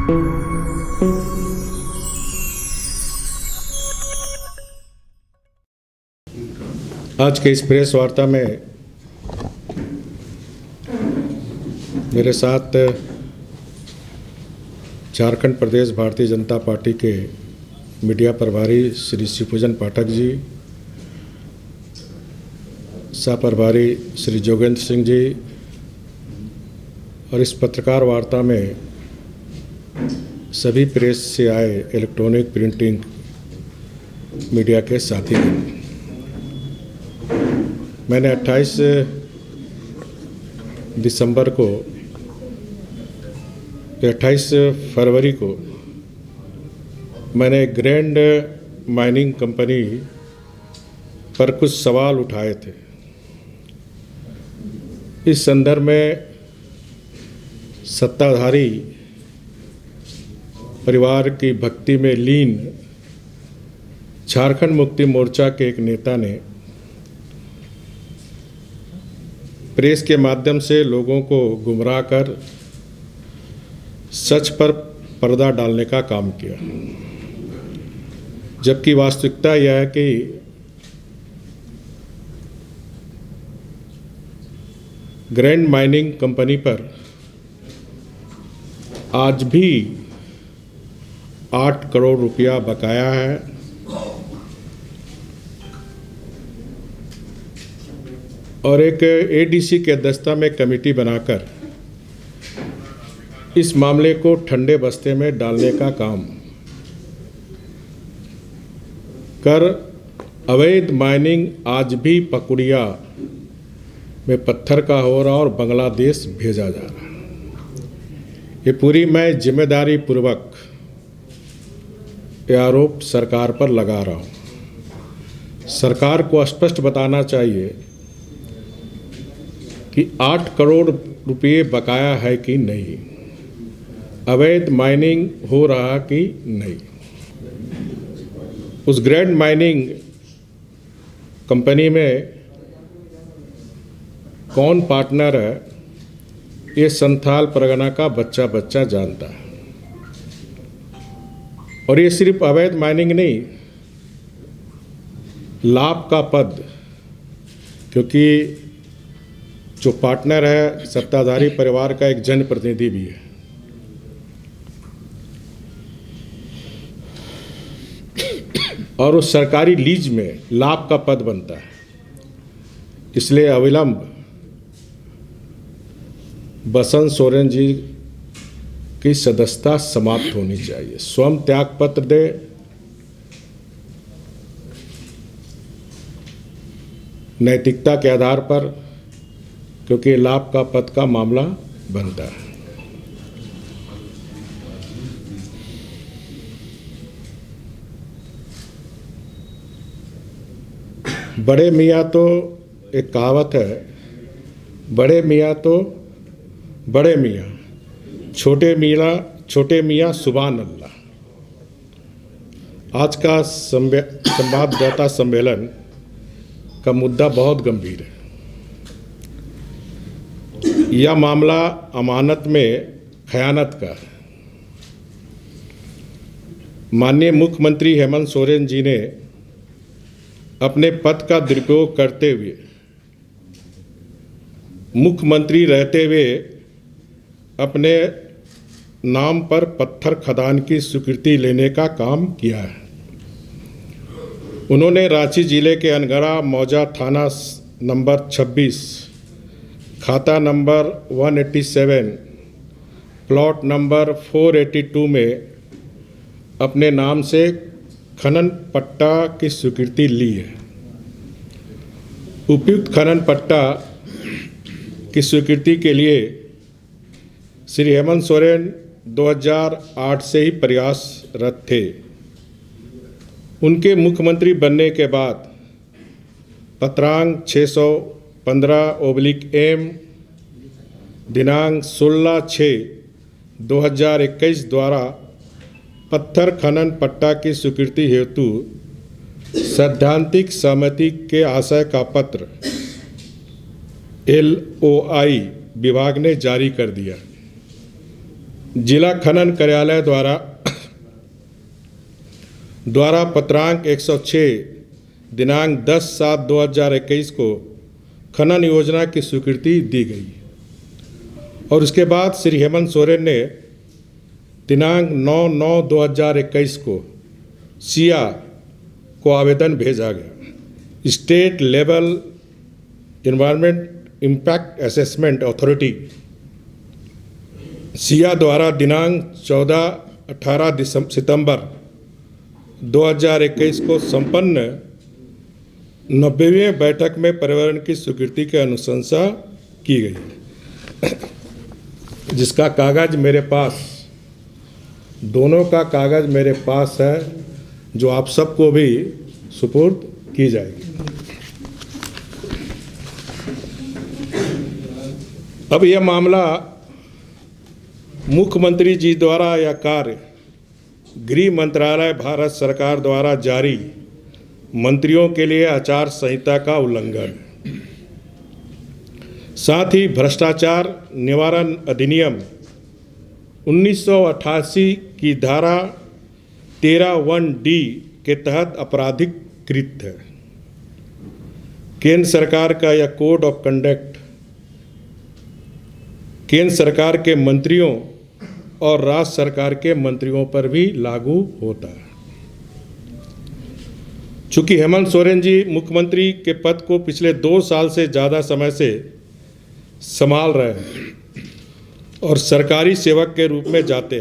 आज के इस प्रेस वार्ता में मेरे साथ झारखंड प्रदेश भारतीय जनता पार्टी के मीडिया प्रभारी श्री शिवपूजन पाठक जी, सह प्रभारी श्री जोगेंद्र सिंह जी और इस पत्रकार वार्ता में सभी प्रेस से आए इलेक्ट्रॉनिक प्रिंटिंग मीडिया के साथी। मैंने 28 दिसंबर को 28 फरवरी को मैंने ग्रैंड माइनिंग कंपनी पर कुछ सवाल उठाए थे। इस संदर्भ में सत्ताधारी परिवार की भक्ति में लीन झारखंड मुक्ति मोर्चा के एक नेता ने प्रेस के माध्यम से लोगों को गुमराह कर सच पर पर्दा डालने का काम किया, जबकि वास्तविकता यह है कि ग्रैंड माइनिंग कंपनी पर आज भी 8 करोड़ रुपया बकाया है और एक एडीसी के अध्यक्षता में कमेटी बनाकर इस मामले को ठंडे बस्ते में डालने का काम कर अवैध माइनिंग आज भी पकुड़िया में पत्थर का हो रहा और बांग्लादेश भेजा जा रहा। ये पूरी मैं जिम्मेदारी पूर्वक ये आरोप सरकार पर लगा रहा हूँ। सरकार को स्पष्ट बताना चाहिए कि 8 करोड़ रुपये बकाया है कि नहीं, अवैध माइनिंग हो रहा कि नहीं। उस ग्रैंड माइनिंग कंपनी में कौन पार्टनर है, ये संथाल परगना का बच्चा बच्चा जानता है। और ये सिर्फ अवैध माइनिंग नहीं, लाभ का पद, क्योंकि जो पार्टनर है सत्ताधारी परिवार का एक जनप्रतिनिधि भी है। और उस सरकारी लीज में लाभ का पद बनता है। इसलिए अविलंब बसंत सोरेन जी की सदस्यता समाप्त होनी चाहिए। स्वयं त्याग पत्र दे, नैतिकता के आधार पर, क्योंकि लाभ का पद का मामला बनता है। बड़े मियाँ तो एक कहावत है, बड़े मियाँ तो बड़े मियाँ, छोटे मियाँ सुभान अल्लाह। आज का संवाददाता सम्मेलन का मुद्दा बहुत गंभीर है। यह मामला अमानत में खयानत का है। माननीय मुख्यमंत्री हेमंत सोरेन जी ने अपने पद का दुरुपयोग करते हुए, मुख्यमंत्री रहते हुए अपने नाम पर पत्थर खदान की स्वीकृति लेने का काम किया है। उन्होंने रांची जिले के अनगढ़ा मौजा थाना नंबर 26, खाता नंबर 187, प्लॉट नंबर 482 में अपने नाम से खनन पट्टा की स्वीकृति ली है। उपयुक्त खनन पट्टा की स्वीकृति के लिए श्री हेमंत सोरेन 2008 से ही प्रयासरत थे। उनके मुख्यमंत्री बनने के बाद पत्रांक 615/M दिनांक 16/6/2021 द्वारा पत्थर खनन पट्टा की स्वीकृति हेतु सैद्धांतिक सहमति के आशय का पत्र LOI विभाग ने जारी कर दिया। जिला खनन कार्यालय द्वारा पत्रांक 106 दिनांक 10/7/2021 को खनन योजना की स्वीकृति दी गई और उसके बाद श्री हेमंत सोरेन ने दिनांक 9/9/2021 को सिया को आवेदन भेजा गया। State level environment impact assessment authority Siya द्वारा दिनांक 14-18 सितंबर 2021 को संपन्न 90वीं बैठक में पर्यावरण की स्वीकृति की अनुशंसा की गई, जिसका कागज़ मेरे पास, दोनों का कागज़ मेरे पास है, जो आप सबको भी सुपुर्द की जाएगी। अब यह मामला मुख्यमंत्री जी द्वारा यह कार्य गृह मंत्रालय भारत सरकार द्वारा जारी मंत्रियों के लिए आचार संहिता का उल्लंघन, साथ ही भ्रष्टाचार निवारण अधिनियम 1988 की धारा 13(1)D के तहत आपराधिक कृत्य है। केंद्र सरकार का यह कोड ऑफ कंडक्ट केंद्र सरकार के मंत्रियों और राज्य सरकार के मंत्रियों पर भी लागू होता है। चूंकि हेमंत सोरेन जी मुख्यमंत्री के पद को पिछले 2 साल से ज़्यादा समय से संभाल रहे हैं और सरकारी सेवक के रूप में आते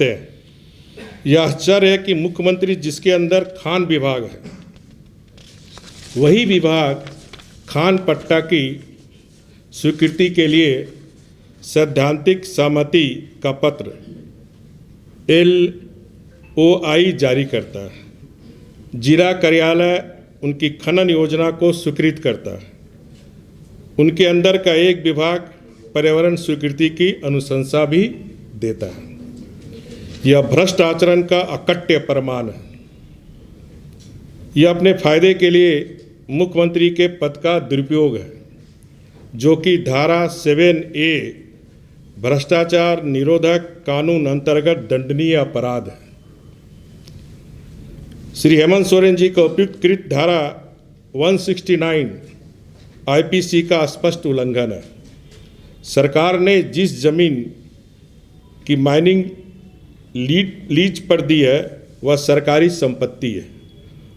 हैं, यह आश्चर्य है कि मुख्यमंत्री जिसके अंदर खान विभाग है, वही विभाग खान पट्टा की स्वीकृति के लिए सैद्धांतिक सहमति का पत्र LOI जारी करता है। जिला कार्यालय उनकी खनन योजना को स्वीकृत करता है। उनके अंदर का एक विभाग पर्यावरण स्वीकृति की अनुशंसा भी देता है। यह भ्रष्ट आचरण का अकट्य प्रमाण है। यह अपने फायदे के लिए मुख्यमंत्री के पद का दुरुपयोग है, जो कि धारा 7A भ्रष्टाचार निरोधक कानून अंतर्गत दंडनीय अपराध है। श्री हेमंत सोरेन जी का उपयुक्त धारा 169 IPC का स्पष्ट उल्लंघन है। सरकार ने जिस जमीन की माइनिंग लीज पर दी है वह सरकारी संपत्ति है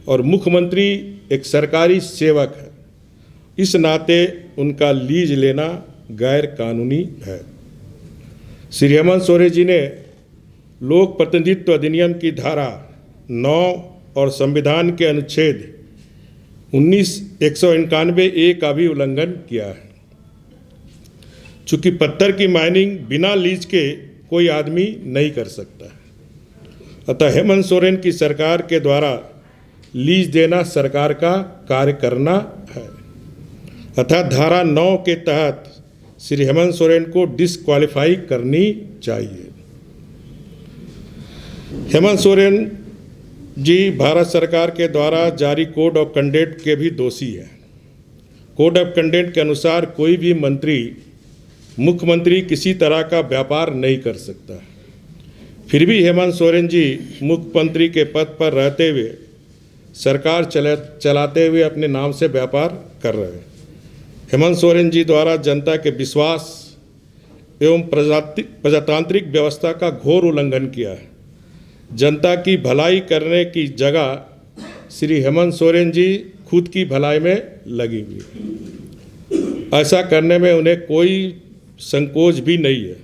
और मुख्यमंत्री एक सरकारी सेवक है। इस नाते उनका लीज लेना गैर कानूनी है। श्री हेमंत सोरेन जी ने लोक प्रतिनिधित्व अधिनियम की धारा 9 और संविधान के अनुच्छेद 191A का भी उल्लंघन किया है। चूँकि पत्थर की माइनिंग बिना लीज के कोई आदमी नहीं कर सकता, अतः हेमंत सोरेन की सरकार के द्वारा लीज देना सरकार का कार्य करना है। अतः धारा 9 के तहत श्री हेमंत सोरेन को डिस्क्वालीफाई करनी चाहिए। हेमंत सोरेन जी भारत सरकार के द्वारा जारी कोड ऑफ कंडक्ट के भी दोषी हैं। कोड ऑफ कंडक्ट के अनुसार कोई भी मंत्री मुख्यमंत्री किसी तरह का व्यापार नहीं कर सकता। फिर भी हेमंत सोरेन जी मुख्यमंत्री के पद पर रहते हुए सरकार चलाते हुए अपने नाम से व्यापार कर रहे हैं। हेमंत सोरेन जी द्वारा जनता के विश्वास एवं प्रजातांत्रिक व्यवस्था का घोर उल्लंघन किया है। जनता की भलाई करने की जगह श्री हेमंत सोरेन जी खुद की भलाई में लगी हुई। ऐसा करने में उन्हें कोई संकोच भी नहीं है।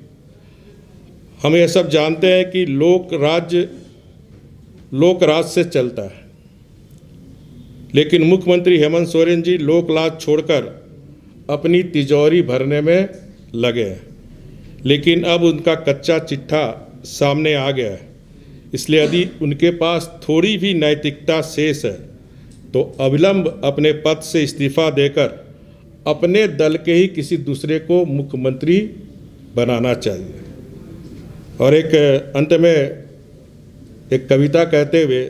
हम ये सब जानते हैं कि लोक राज से चलता है, लेकिन मुख्यमंत्री हेमंत सोरेन जी लोक लाज छोड़कर अपनी तिजोरी भरने में लगे हैं। लेकिन अब उनका कच्चा चिट्ठा सामने आ गया है, इसलिए यदि उनके पास थोड़ी भी नैतिकता शेष है तो अविलंब अपने पद से इस्तीफा देकर अपने दल के ही किसी दूसरे को मुख्यमंत्री बनाना चाहिए। और एक अंत में एक कविता कहते हुए,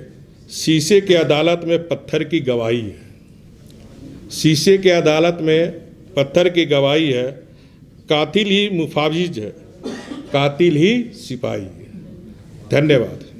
शीशे की अदालत में पत्थर की गवाही है। शीशे की अदालत में पत्थर की गवाही है, कातिल ही मुफाविज है, कातिल ही सिपाही। धन्यवाद।